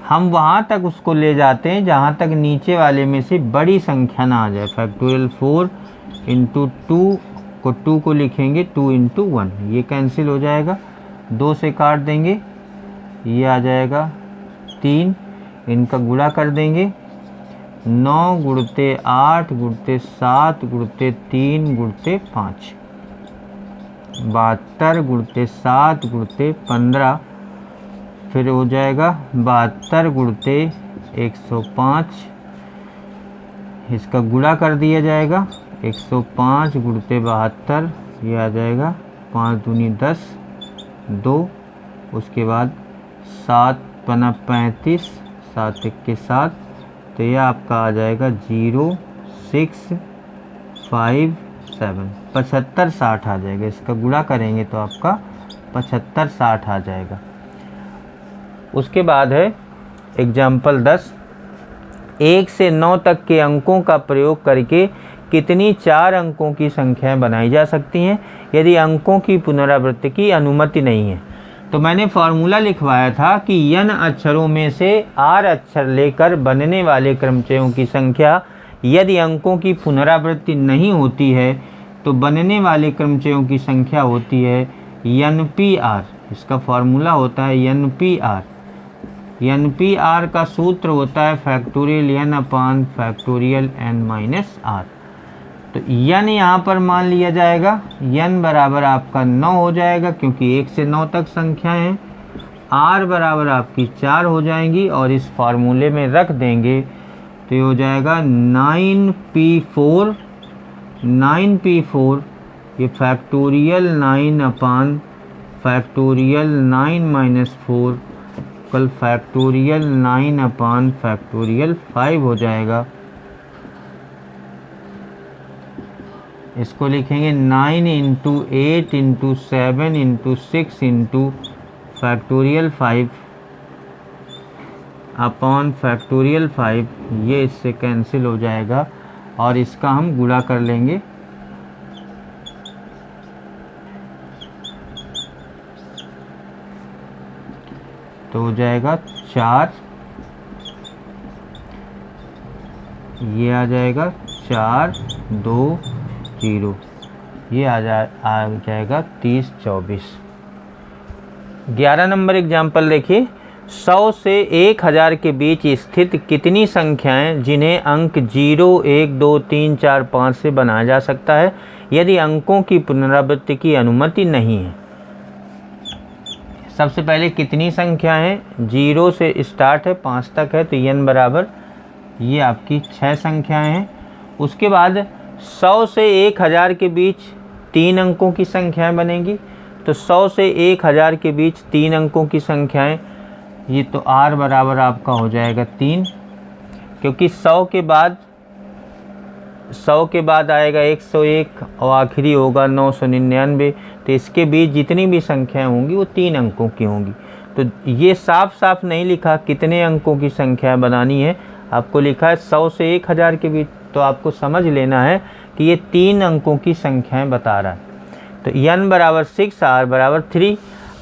हम वहाँ तक उसको ले जाते हैं जहाँ तक नीचे वाले में से बड़ी संख्या ना आ जाए। फैक्टोरियल 4 इंटू 2 को 2 को लिखेंगे 2 इंटू 1, ये कैंसिल हो जाएगा, 2 से काट देंगे, ये आ जाएगा 3, इनका गुणा कर देंगे, 9 गुणते 8 गुणते 7 गुणते 3 गुणते 5, 72 गुणते 7 गुणते 15, फिर हो जाएगा 72 गुणते 105, इसका गुणा कर दिया जाएगा, 105 गुणते 72, ये आ जाएगा 5 दूनी 10, 2, उसके बाद 7 पना 35, 7 1 7, तो यह आपका आ जाएगा 0 6 5 7, 75 60 आ जाएगा। इसका गुणा करेंगे तो आपका 75 60 आ जाएगा। उसके बाद है एग्जाम्पल 10, 1 से 9 तक के अंकों का प्रयोग करके कितनी 4 अंकों की संख्याएं बनाई जा सकती हैं यदि अंकों की पुनरावृत्ति की अनुमति नहीं है। तो मैंने फार्मूला लिखवाया था कि n अक्षरों में से r अक्षर लेकर बनने वाले क्रमचयों की संख्या यदि अंकों की पुनरावृत्ति नहीं होती है तो बनने वाले क्रमचयों की संख्या होती है npr। इसका फार्मूला होता है npr। npr का सूत्र होता है factorial n upon factorial n minus r। तो n यहाँ पर मान लिया जाएगा, n बराबर आपका 9 हो जाएगा क्योंकि 1 से 9 तक संख्याएं हैं, r बराबर आपकी 4 हो जाएंगी और इस फार्मूले में रख देंगे तो ये हो जाएगा 9p4, 9p4 ये फैक्टोरियल 9 अपान फैक्टोरियल 9 माइनस 4 कल फैक्टोरियल 9 अपान फैक्टोरियल 5 हो जाएगा। इसको लिखेंगे 9 into 8 into 7 into 6 into factorial 5 upon factorial 5। ये इससे कैंसिल हो जाएगा और इसका हम गुणा कर लेंगे। तो हो जाएगा 4, ये आ जाएगा 4 2 0, ये आ जाएगा 30 24। 11 नंबर एग्जाम्पल देखिए। 100 से 1000 के बीच स्थित कितनी संख्याएं जिन्हें अंक 0 1 2 3 4 5 से बनाया जा सकता है यदि अंकों की पुनरावृत्ति की अनुमति नहीं है। सबसे पहले कितनी संख्याएं 0 से स्टार्ट है 5 तक है, तो n बराबर ये आपकी 6 संख्याएं हैं। उसके बाद 100 से 1000 के बीच 3 अंकों की संख्याएं बनेंगी, तो 100 से 1000 के बीच 3 अंकों की संख्याएं, ये तो r बराबर आपका हो जाएगा 3, क्योंकि 100 के बाद आएगा 101 और आखिरी होगा 999, तो इसके बीच जितनी भी संख्याएं होंगी वो 3 अंकों की होंगी। तो ये साफ साफ नहीं लिखा कितने अंकों की संख्याएं बनानी है, आपको लिखा है 100 से 1000 के बीच, तो आपको समझ लेना है कि ये 3 अंकों की संख्याएं बता रहा है। तो n बराबर 6 r बराबर 3।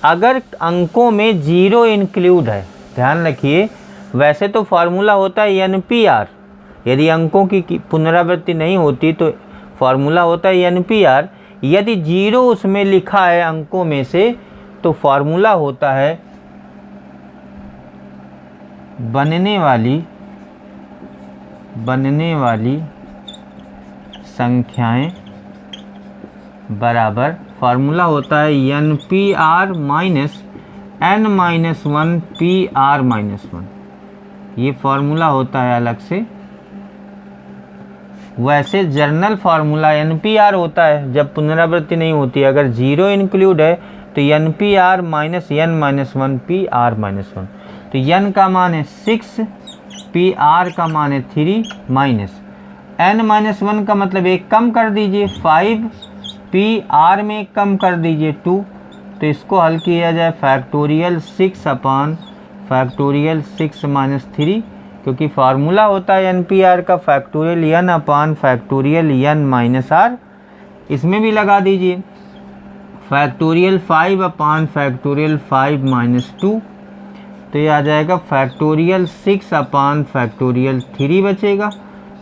अगर अंकों में 0 इंक्लूड है, ध्यान रखिए, वैसे तो फार्मूला होता है NPR, यदि अंकों की पुनरावृत्ति नहीं होती तो फार्मूला होता है NPR। यदि 0 उसमें लिखा है अंकों में से तो फार्मूला होता है बनने वाली संख्याएं बराबर, फार्मूला होता है NPR माइनस n-1 PR-1, ये फार्मूला होता है अलग से। वैसे जर्नल फार्मूला NPR होता है जब पुनरावृत्ति नहीं होती, अगर 0 इंक्लूड है तो NPR माइनस n-1 PR-1। तो n का मान है 6, PR का मान है 3, माइनस n-1 का मतलब 1 कम कर दीजिए 5, PR में 1 कम कर दीजिए 2, तो इसको हल किया जाए फैक्टोरियल 6 अपॉन फैक्टोरियल 6 माइनस 3, क्योंकि फार्मूला होता है NPR का factorial n upon factorial n minus r। इसमें भी लगा दीजिए फैक्टोरियल 5 अपॉन फैक्टोरियल 5 माइनस 2, तो ये आ जाएगा फैक्टोरियल 6 अपॉन फैक्टोरियल 3 बचेगा,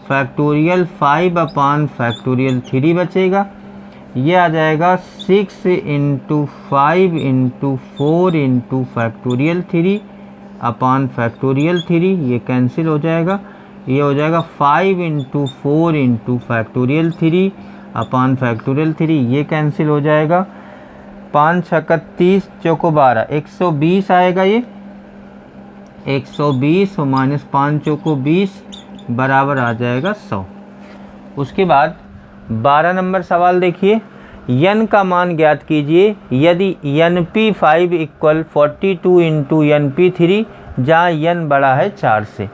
फैक्टोरियल 5 अपॉन फैक्टोरियल 3 बचेगा, ये आ जाएगा 6 into 5 into 4 into factorial 3 upon factorial 3, ये कैंसिल हो जाएगा, ये हो जाएगा 5 into 4 into factorial 3 upon factorial 3, ये कैंसिल हो जाएगा। 5 छक्का 30 चौको 12, 120 आएगा, ये 120 माइनस 5 चौको 20 बराबर आ जाएगा 100। उसके बाद 12 नंबर सवाल देखिए। n का मान ज्ञात कीजिए यदि NP5 इक्वल 42 इंटू NP3 जहाँ n बड़ा है 4 से।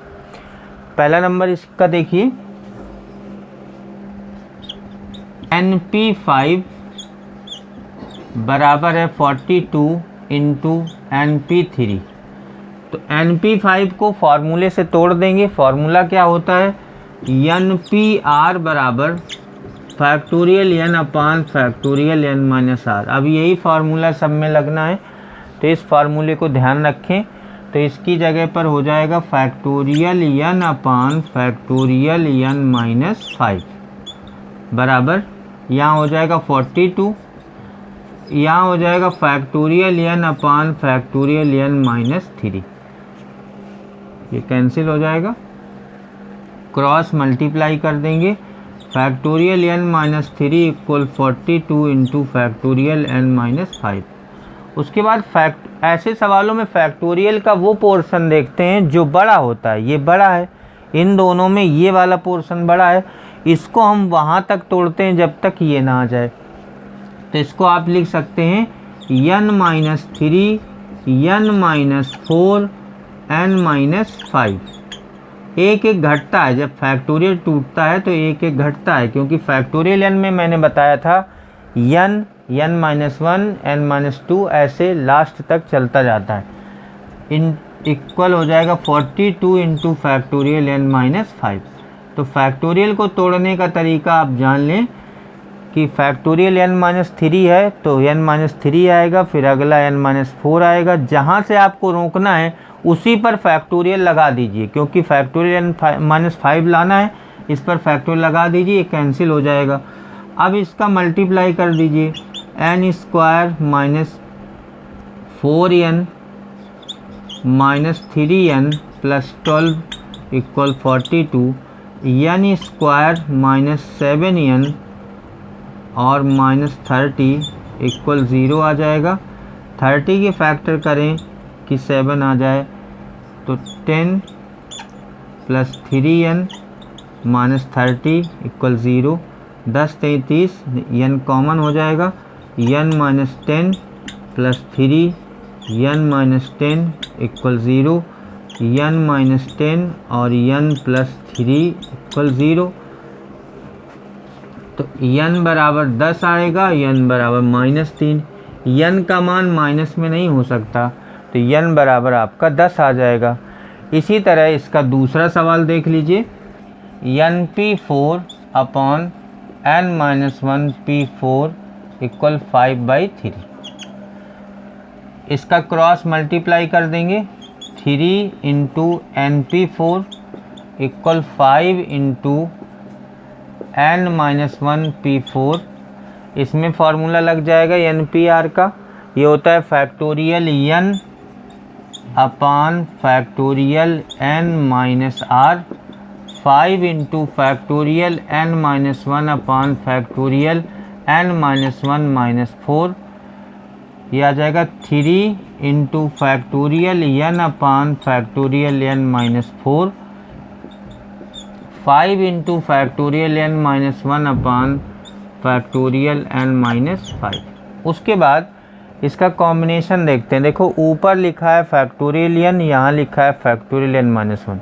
पहला नंबर इसका देखिए, NP5 बराबर है 42 इंटू NP3, तो NP5 को फार्मूले से तोड़ देंगे। फार्मूला क्या होता है NPR बराबर factorial n upon factorial n minus r। अब यही फार्मूला सब में लगना है, तो इस फार्मूले को ध्यान रखें। तो इसकी जगह पर हो जाएगा factorial n upon factorial n minus 5 बराबर, यहाँ हो जाएगा 42, यहाँ हो जाएगा factorial n upon factorial n minus 3, ये कैंसिल हो जाएगा, क्रॉस मल्टीप्लाई कर देंगे। Factorial n minus 3 equal 42 into factorial n minus 5। उसके बाद ऐसे सवालों में फैक्टोरियल का वो पोर्शन देखते हैं जो बड़ा होता है। ये बड़ा है, इन दोनों में ये वाला पोर्शन बड़ा है, इसको हम वहाँ तक तोड़ते हैं जब तक ये ना आ जाए। तो इसको आप लिख सकते हैं n minus 3 n minus 4 n minus 5। एक एक घटता है, जब फैक्टोरियल टूटता है तो एक एक घटता है, क्योंकि फैक्टोरियल n में मैंने बताया था n, n-1, n-2 ऐसे लास्ट तक चलता जाता है। इन इक्वल हो जाएगा 42 इंटू फैक्टोरियल n-5। तो फैक्टोरियल को तोड़ने का तरीका आप जान लें कि फैक्टोरियल n-3 है तो n-3 आएगा, फिर अगला n-4 आएगा। जहाँ से आपको रोकना है उसी पर फैक्टोरियल लगा दीजिए, क्योंकि फैक्टोरियल n-5 लाना है, इस पर फैक्टोरियल लगा दीजिए, कैंसिल हो जाएगा। अब इसका मल्टीप्लाई कर दीजिए, n square minus 4n minus 3n plus 12 equal 42, n square minus 7n और माइनस 30 इक्वल 0 आ जाएगा। 30 के फैक्टर करें कि 7 आ जाए तो 10 plus 3n minus 30 equal 0, 10 33 n common हो जाएगा, n minus 10 plus 3 n minus 10 equal 0, n minus 10 और n प्लस 3 इक्वल 0। तो n बराबर 10 आएगा, n बराबर -3। n का मान माइनस में नहीं हो सकता, तो n बराबर आपका 10 आ जाएगा। इसी तरह इसका दूसरा सवाल देख लीजिए, np4 upon n-1 p4 equal 5/3। इसका क्रॉस मल्टीप्लाई कर देंगे, 3 into np4 equal 5 into n-1 p4। इसमें फार्मूला लग जाएगा npr का, ये होता है factorial n upon factorial n-r, 5 into factorial n-1 upon factorial n-1 -4। ये आ जाएगा 3 into factorial n upon factorial n-4, 5 into factorial n-1 upon factorial n-5। उसके बाद इसका कॉम्बिनेशन देखते हैं। देखो ऊपर लिखा है फैक्टोरियल n, यहाँ लिखा है फैक्टोरियल n-1।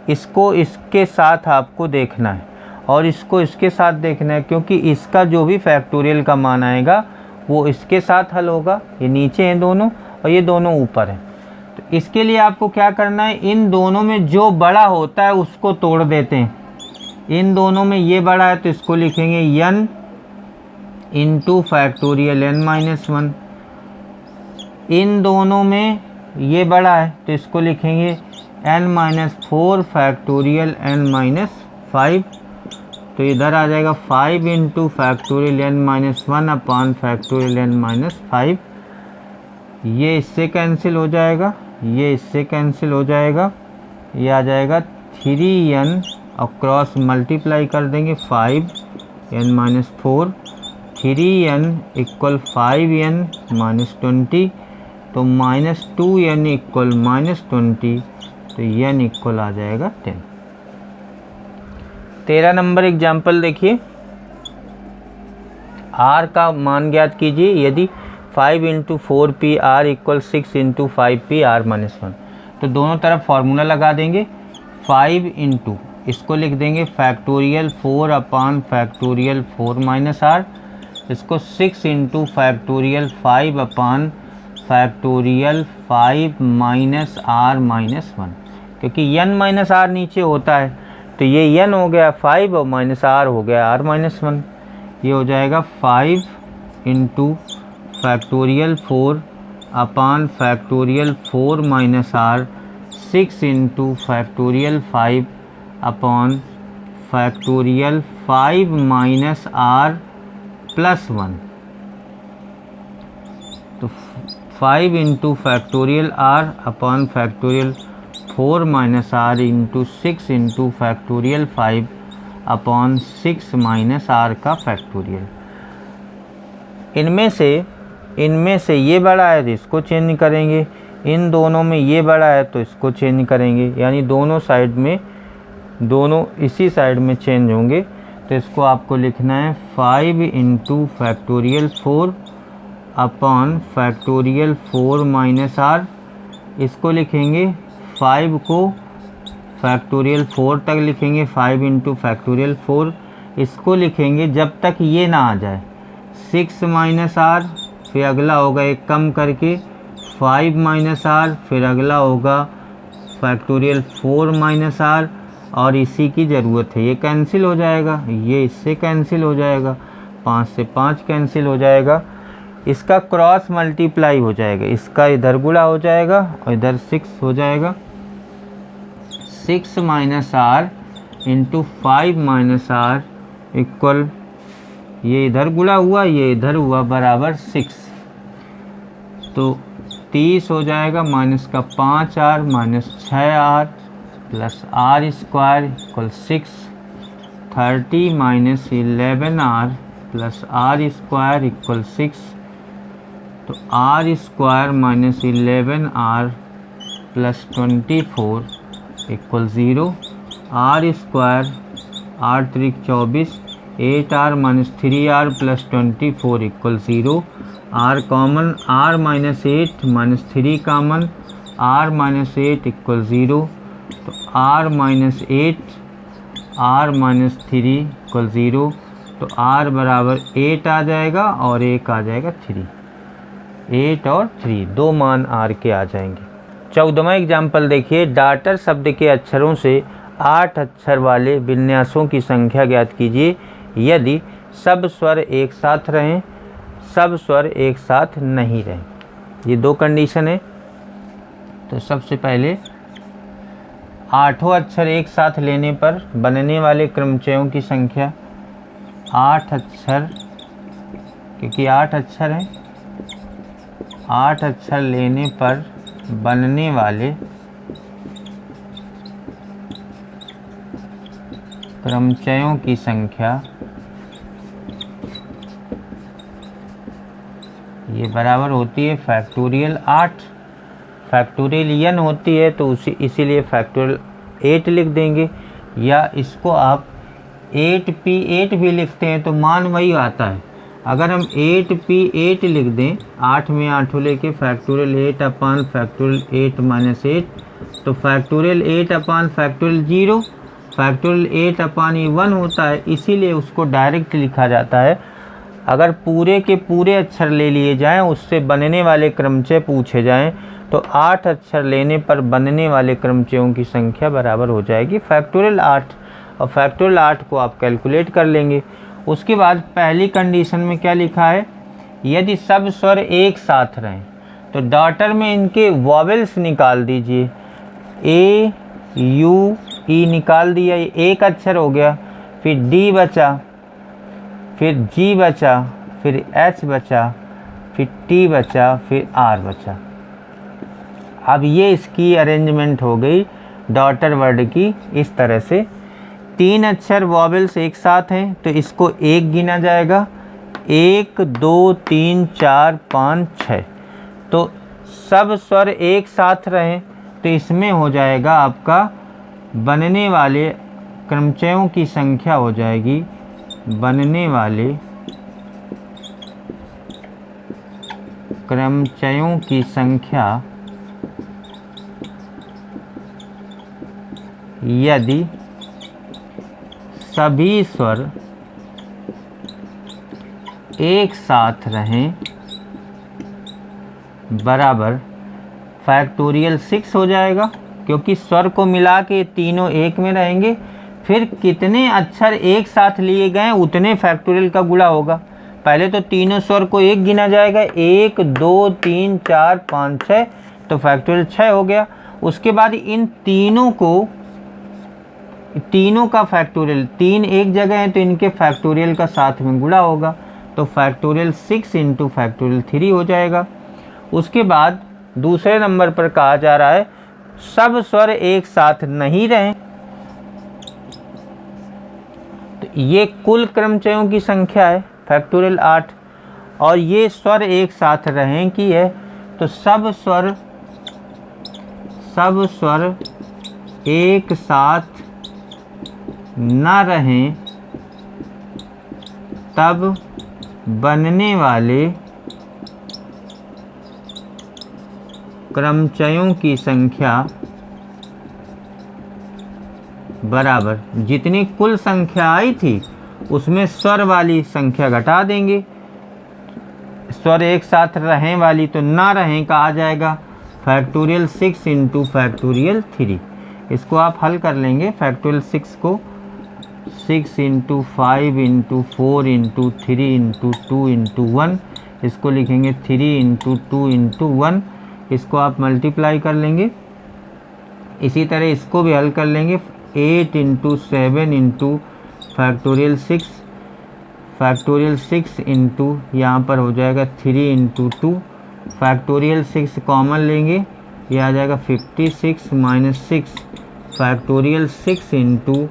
इसको इसके साथ आपको देखना है और इसको इसके साथ देखना है, क्योंकि इसका जो भी फैक्टोरियल का मान आएगा वो इसके साथ हल होगा। ये नीचे हैं दोनों और ये दोनों ऊपर हैं। तो इसके लिए आपको क्या करना है, इन दोनों में जो बड़ा होता है उसको तोड़ देते हैं। इन दोनों में ये बड़ा है तो इसको लिखेंगे n इंटू फैक्टोरियल n-1। इन दोनों में ये बड़ा है तो इसको लिखेंगे n-4 फैक्टोरियल n-5। तो इधर आ जाएगा 5 into factorial n-1 upon factorial n-5। ये इससे कैंसिल हो जाएगा, ये इससे कैंसिल हो जाएगा, ये आ जाएगा 3n और क्रॉस मल्टीप्लाई कर देंगे 5n-4, 3n इक्वल 5n -20, तो -2n इक्वल -20, तो n इक्वल आ जाएगा 10। 13 नंबर एग्जाम्पल देखिए, r का मान ज्ञात कीजिए यदि 5 into 4pr equal 6 into 5pr-1। तो दोनों तरफ फार्मूला लगा देंगे, 5 इंटू इसको लिख देंगे फैक्टोरियल 4 अपान फैक्टोरियल 4-r, इसको 6 इंटू फैक्टोरियल 5 अपान फैक्टोरियल 5-r-1, क्योंकि n-r नीचे होता है तो ये n हो गया 5 और -r हो गया r-1। ये हो जाएगा 5 into factorial 4 upon factorial 4-r, 6 into factorial 5 upon factorial 5-r+1। तो 5 into factorial r upon factorial 4-r into 6 into factorial 5 upon 6-r का फैक्टोरियल। इनमें से ये बड़ा है तो इसको चेंज करेंगे, इन दोनों में ये बड़ा है तो इसको चेंज करेंगे, यानी दोनों साइड में, दोनों इसी साइड में चेंज होंगे। तो इसको आपको लिखना है 5 into factorial 4 upon factorial 4-r, इसको लिखेंगे 5 को फैक्टोरियल 4 तक लिखेंगे, 5 इंटू फैक्टोरियल 4। इसको लिखेंगे जब तक ये ना आ जाए 6 माइनस आर, फिर अगला होगा एक कम करके 5 माइनस आर, फिर अगला होगा फैक्टोरियल 4 माइनस आर, और इसी की ज़रूरत है। ये कैंसिल हो जाएगा, ये इससे कैंसिल हो जाएगा, 5 से 5 कैंसिल हो जाएगा, इसका क्रॉस मल्टीप्लाई हो जाएगा, इसका इधर गुणा हो जाएगा और इधर 6 हो जाएगा। 6 minus r into 5 minus r equal, ये इधर गुणा हुआ, ये इधर हुआ, बराबर 6। तो 30 हो जाएगा, माइनस का 5 r minus 6 r plus r square equal 6। 30 minus 11 r plus r square equal 6। तो r square minus 11 r plus 24 equal 0। R square, r त्रिक 24, 8 r minus 3 r plus 24 equal 0। R common, r minus 8 minus 3 common, r minus 8 equal 0। तो r minus 8 r minus 3 equal 0। तो are बराबर 8 आ जाएगा और 1 आ जाएगा 3। 8 और 3 दो मान आर के आ जाएंगे। 14वां एग्जाम्पल देखिए, डाटर शब्द के अक्षरों से 8 अक्षर वाले विन्यासों की संख्या ज्ञात कीजिए यदि सब स्वर एक साथ रहें, सब स्वर एक साथ नहीं रहें। ये दो कंडीशन है। तो सबसे पहले 8 अक्षर एक साथ लेने पर बनने वाले क्रमचयों की संख्या, 8 अक्षर, क्योंकि 8 अक्षर हैं, 8 अक्षर लेने पर बनने वाले क्रमचयों की संख्या, ये बराबर होती है फैक्टोरियल 8। फैक्टोरियल n होती है तो इसीलिए फैक्टोरियल 8 लिख देंगे, या इसको आप 8p8 भी लिखते हैं तो मान वही आता है। अगर हम 8p8 लिख दें, 8 में 8 लेके फैक्टोरियल 8 अपान फैक्टोरियल 8 माइनस 8, तो फैक्टोरियल 8 अपान फैक्टोरियल 0, फैक्टोरियल 8 अपान ये 1 होता है, इसीलिए उसको डायरेक्ट लिखा जाता है। अगर पूरे के पूरे अक्षर ले लिए जाएं, उससे बनने वाले क्रमचय पूछे जाएं, तो 8 अक्षर लेने पर बनने वाले क्रमचयों की संख्या बराबर हो जाएगी फैक्टोरियल 8, और फैक्टोरियल 8 को आप कैलकुलेट कर लेंगे। उसके बाद पहली कंडीशन में क्या लिखा है, यदि सब स्वर एक साथ रहें, तो डॉटर में इनके वॉवेल्स निकाल दीजिए। ए यू ई निकाल दिया, ये एक अक्षर हो गया, फिर डी बचा, फिर जी बचा, फिर एच बचा, फिर टी बचा, फिर आर बचा। अब ये इसकी अरेंजमेंट हो गई डॉटर वर्ड की इस तरह से। 3 अक्षर वॉवेल्स एक साथ हैं तो इसको 1 गिना जाएगा, 1 2 3 4 5 6। तो सब स्वर एक साथ रहें तो इसमें हो जाएगा आपका बनने वाले क्रमचयों की संख्या हो जाएगी, बनने वाले क्रमचयों की संख्या यदि सभी स्वर एक साथ रहें बराबर फैक्टोरियल 6 हो जाएगा, क्योंकि स्वर को मिला के तीनों एक में रहेंगे। फिर कितने अक्षर एक साथ लिए गए उतने फैक्टोरियल का गुणा होगा। पहले तो तीनों स्वर को एक गिना जाएगा, 1 2 3 4 5 6, तो फैक्टोरियल 6 हो गया। उसके बाद इन तीनों का फैक्टोरियल, 3 एक जगह है तो इनके फैक्टोरियल का साथ में गुणा होगा, तो फैक्टोरियल 6 इंटू फैक्टोरियल 3 हो जाएगा। उसके बाद दूसरे नंबर पर कहा जा रहा है सब स्वर एक साथ नहीं रहें, तो ये कुल क्रमचयों की संख्या है फैक्टोरियल 8, और ये स्वर एक साथ रहें की है, तो सब स्वर एक साथ न रहें तब बनने वाले क्रमचयों की संख्या बराबर जितनी कुल संख्या आई थी उसमें स्वर वाली संख्या घटा देंगे। स्वर एक साथ रहें वाली तो ना रहें का आ जाएगा फैक्टोरियल 6 इंटू फैक्टोरियल 3। इसको आप हल कर लेंगे। फैक्टोरियल 6 को 6 into 5 into 4 into 3 into 2 into 1, इसको लिखेंगे 3 इंटू 2 इंटू 1। इसको आप मल्टीप्लाई कर लेंगे। इसी तरह इसको भी हल कर लेंगे। 8 into 7 into factorial 6, factorial 6 into यहाँ पर हो जाएगा 3 इंटू 2, फैक्टोरियल 6 कॉमन लेंगे, ये आ जाएगा 56 माइनस 6, फैक्टोरियल 6 इंटू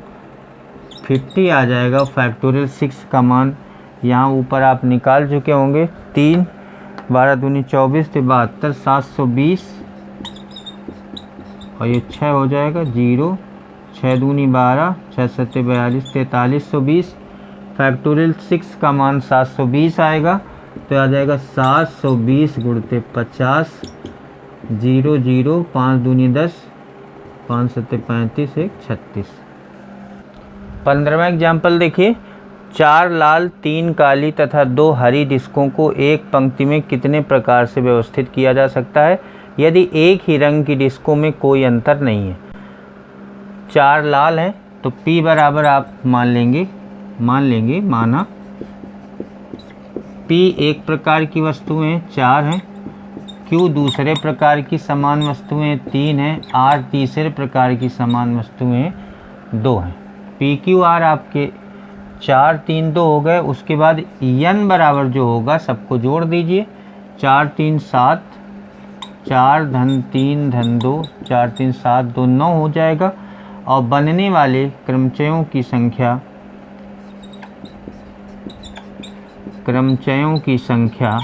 50 आ जाएगा। फैक्टोरियल 6 का मान यहाँ ऊपर आप निकाल चुके होंगे। 3 12 दूनी 24 72 720 और ये 6 हो जाएगा 0, 6 दूनी 12 6 7 42 4320। फैक्टोरियल 6 का मान 720 आएगा तो आ जाएगा 720 गुणते 50 0 0 5 दूनी 10 5 7 35 1 36। 15वां एग्जाम्पल देखिए। 4 लाल 3 काली तथा 2 हरी डिस्कों को एक पंक्ति में कितने प्रकार से व्यवस्थित किया जा सकता है यदि एक ही रंग की डिस्कों में कोई अंतर नहीं है। 4 लाल हैं तो P बराबर आप माना P एक प्रकार की वस्तुएं 4 हैं, Q दूसरे प्रकार की समान वस्तुएं 3 हैं, R तीसरे प्रकार की समान वस्तुएं 2 हैं। PQR आपके 4 3 2 हो गए। उसके बाद N बराबर जो होगा सबको जोड़ दीजिए। 4 3 7, 4 धन 3 धन 2, 4 3 7 2 9 हो जाएगा। और बनने वाले क्रमचयों की संख्या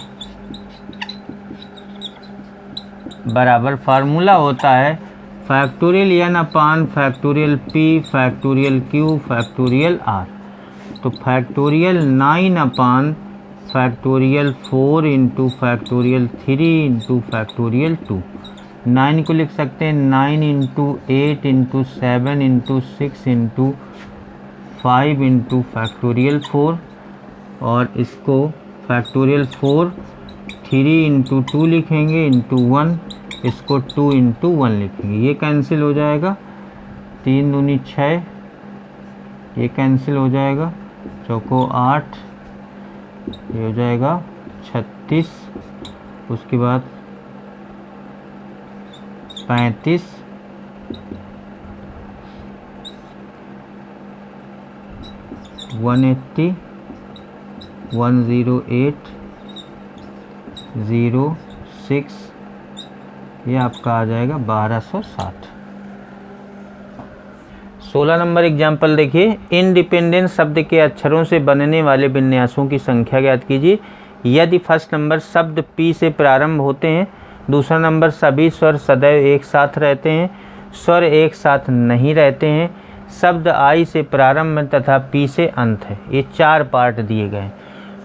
बराबर फार्मूला होता है factorial n upon factorial p factorial q factorial r। तो factorial 9 upon factorial 4 into factorial 3 into factorial 2। 9 को लिख सकते हैं 9 into 8 into 7 into 6 into 5 into factorial 4। और इसको फैक्टोरियल 4 3 इंटू 2 लिखेंगे इंटू 1, इसको 2 इंटू 1 लिखेंगे। ये कैंसिल हो जाएगा। 3 दूनी 6, ये कैंसिल हो जाएगा। चौको 8, ये हो जाएगा 36। उसके बाद 35, 180, 108, 06, ये आपका आ जाएगा 1260। 16 नंबर एग्जाम्पल देखिए। इंडिपेंडेंट शब्द के अक्षरों से बनने वाले विन्यासों की संख्या ज्ञात कीजिए यदि फर्स्ट नंबर शब्द P से प्रारंभ होते हैं, दूसरा नंबर सभी स्वर सदैव एक साथ रहते हैं, स्वर एक साथ नहीं रहते हैं, शब्द I से प्रारंभ तथा P से अंत है। ये 4 पार्ट दिए गए हैं।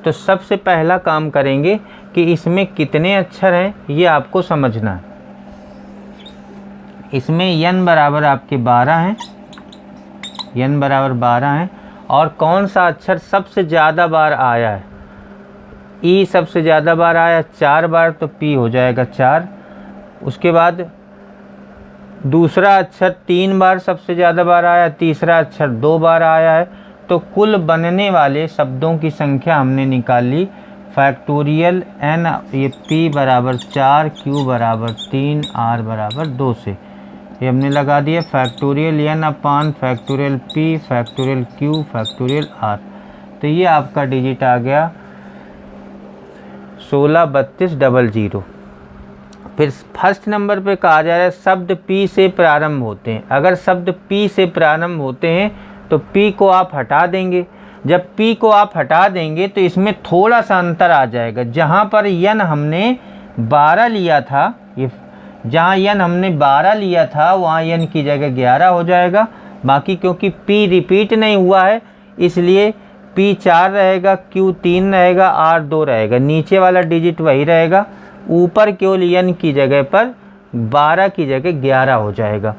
तो सबसे पहला काम करेंगे कि इसमें कितने अक्षर हैं ये आपको समझना है। इसमें n बराबर आपके 12 हैं, n बराबर 12 हैं। और कौन सा अक्षर सबसे ज़्यादा बार आया है? ई सबसे ज़्यादा बार आया 4 बार, तो P हो जाएगा 4। उसके बाद दूसरा अक्षर 3 बार सबसे ज़्यादा बार आया, तीसरा अक्षर 2 बार आया है। तो कुल बनने वाले शब्दों की संख्या हमने निकाल ली फैक्टोरियल n, ये P बराबर 4, Q बराबर 3, R बराबर 2 से। ये हमने लगा दिया factorial n upon factorial P factorial Q factorial R। तो ये आपका डिजिट आ गया 163200। फिर फर्स्ट नंबर पे कहा जा रहा है शब्द P से प्रारंभ होते हैं। अगर शब्द P से प्रारंभ होते हैं तो P को आप हटा देंगे। जब P को आप हटा देंगे तो इसमें थोड़ा सा अंतर आ जाएगा। जहाँ पर n हमने 12 लिया था, ये जहाँ n हमने 12 लिया था वहाँ n की जगह 11 हो जाएगा। बाकी क्योंकि P रिपीट नहीं हुआ है इसलिए P 4 रहेगा, Q 3 रहेगा, R 2 रहेगा। नीचे वाला डिजिट वही रहेगा, ऊपर केवल n की जगह पर 12 की जगह 11 हो जाएगा।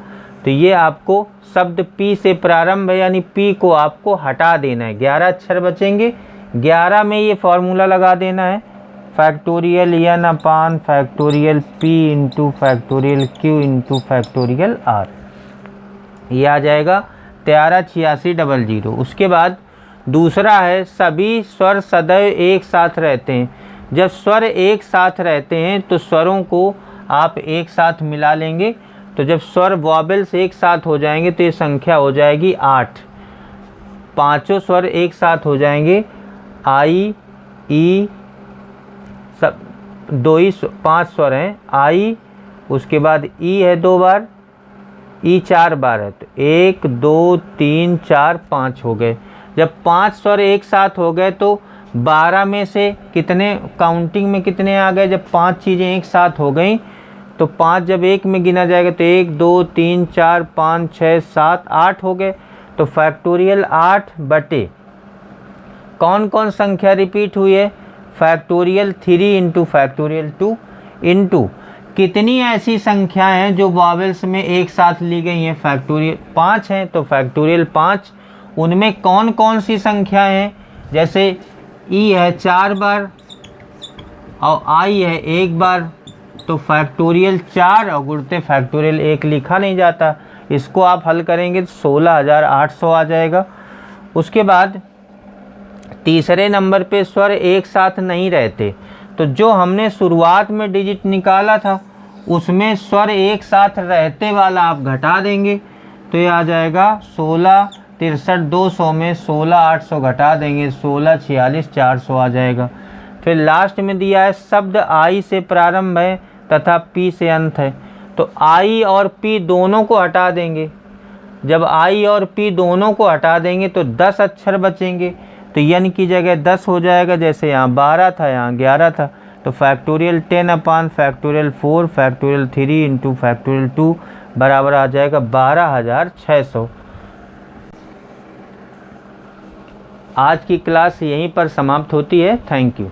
तो ये आपको शब्द P से प्रारंभ है, यानी P को आपको हटा देना है। 11 अक्षर बचेंगे, 11 में ये फॉर्मूला लगा देना है, factorial n upon factorial P into factorial Q into factorial R। ये आ जाएगा 138600। उसके बाद दूसरा है सभी स्वर सदैव एक साथ रहते हैं। जब स्वर एक साथ रहते हैं तो स्वरों को आप एक साथ मिला लेंगे। तो जब स्वर वॉबल्स एक साथ हो जाएंगे तो ये संख्या हो जाएगी 8। पांचों स्वर एक साथ हो जाएंगे, आई ई, सब 5 स्वर हैं, आई, उसके बाद ई है 2 बार, ई 4 बार है, तो 1 2 3 4 5 हो गए। जब 5 स्वर एक साथ हो गए तो 12 में से कितने काउंटिंग में कितने आ गए? जब 5 चीज़ें एक साथ हो गई तो 5 जब एक में गिना जाएगा तो 1 2 3 4 5 6 7 8 हो गए। तो फैक्टोरियल 8 बटे कौन कौन संख्या रिपीट हुई है? फैक्टोरियल 3 इंटू फैक्टोरियल 2 इंटू कितनी ऐसी संख्याएं हैं जो वॉवेल्स में एक साथ ली गई हैं? फैक्टोरियल 5 हैं, तो फैक्टोरियल 5। उनमें कौन कौन सी संख्याएं हैं? जैसे ई है 4 बार और आई है 1 बार, तो फैक्टोरियल 4 और गुणते फैक्टोरियल 1 लिखा नहीं जाता। इसको आप हल करेंगे तो 16800 आ जाएगा। उसके बाद तीसरे नंबर पे स्वर एक साथ नहीं रहते, तो जो हमने शुरुआत में डिजिट निकाला था उसमें स्वर एक साथ रहते वाला आप घटा देंगे, तो ये आ जाएगा 16 63 200 में 16 800 घटा देंगे, 16 46 400 आ जाएगा। फिर लास्ट में दिया है शब्द आई से प्रारंभ है तथा पी से अंत है, तो आई और पी दोनों को हटा देंगे। जब आई और पी दोनों को हटा देंगे तो 10 अक्षर बचेंगे, तो यन की जगह 10 हो जाएगा। जैसे यहाँ 12 था, यहाँ 11 था, तो फैक्टोरियल 10 अपान फैक्टोरियल 4 फैक्टोरियल 3 इंटू फैक्टोरियल 2 बराबर आ जाएगा 12600। आज की क्लास यहीं पर समाप्त होती है। Thank you.